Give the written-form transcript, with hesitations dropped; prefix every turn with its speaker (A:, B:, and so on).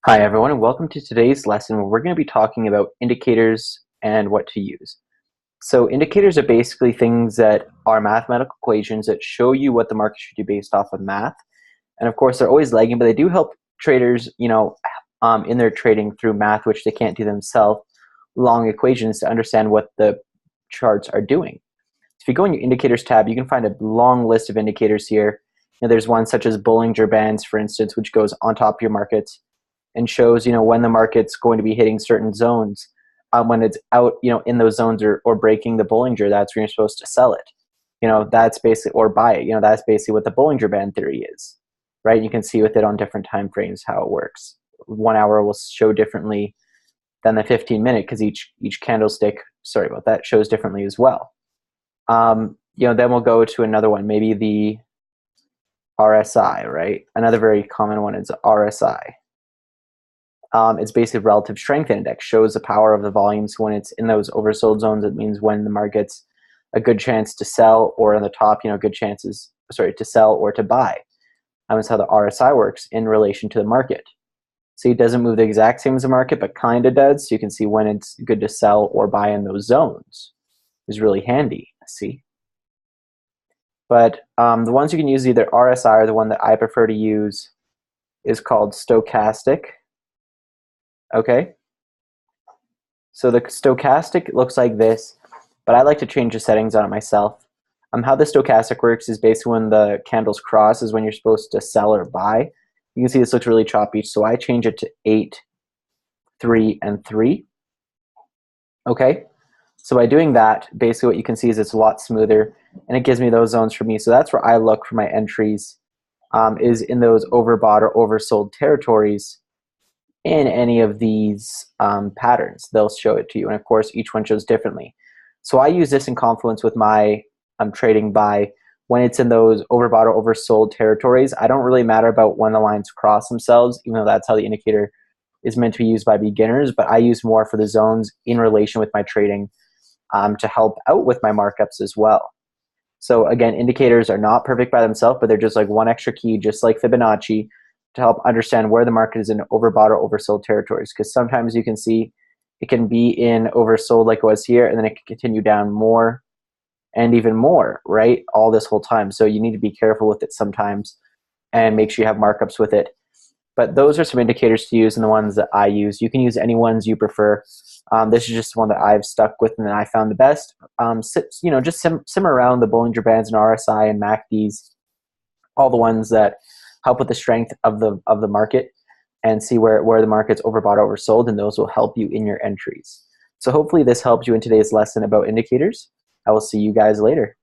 A: Hi everyone, and welcome to today's lesson where we're going to be talking about indicators and what to use. So indicators are basically things that are mathematical equations that show you what the market should do based off of math. And of course, they're always lagging, but they do help traders, in their trading through math, which they can't do themselves, long equations to understand what the charts are doing. If you go in your indicators tab, you can find a long list of indicators here. There's one such as Bollinger Bands, for instance, which goes on top of your markets and shows when the market's going to be hitting certain zones. When it's out in those zones or breaking the Bollinger, that's when you're supposed to sell it. That's basically, or buy it. That's basically what the Bollinger Band theory is, right? You can see with it on different time frames how it works. 1 hour will show differently than the 15-minute because each candlestick, sorry about that, shows differently as well. Then we'll go to another one, maybe the RSI, right? Another very common one is RSI. It's basically relative strength index, shows the power of the volumes when it's in those oversold zones. It means when the market's a good chance to sell, or on the top, good chances, to sell or to buy. That's how the RSI works in relation to the market. See, it doesn't move the exact same as the market, but kind of does. So you can see when it's good to sell or buy in those zones. It's really handy, see. But the ones you can use, either RSI or the one that I prefer to use is called stochastic. Okay, so the stochastic looks like this, but I like to change the settings on it myself. How the stochastic works is basically when the candles cross is when you're supposed to sell or buy. You can see this looks really choppy, so I change it to 8, 3, and 3. Okay, so by doing that, basically what you can see is it's a lot smoother, and it gives me those zones for me. So that's where I look for my entries, is in those overbought or oversold territories. In any of these patterns, they'll show it to you, and of course each one shows differently. So I use this in confluence with my trading buy when it's in those overbought or oversold territories. I don't really matter about when the lines cross themselves, even though that's how the indicator is meant to be used by beginners, but I use more for the zones in relation with my trading to help out with my markups as well. So again, indicators are not perfect by themselves, but they're just like one extra key, just like Fibonacci, to help understand where the market is in overbought or oversold territories, because sometimes you can see it can be in oversold like it was here, and then it can continue down more and even more, right, all this whole time. So you need to be careful with it sometimes and make sure you have markups with it. But those are some indicators to use and the ones that I use. You can use any ones you prefer. This is just one that I've stuck with and that I found the best. Just simmer around the Bollinger Bands and RSI and MACDs, all the ones that help with the strength of the market, and see where the market's overbought, oversold, and those will help you in your entries. So hopefully this helped you in today's lesson about indicators. I will see you guys later.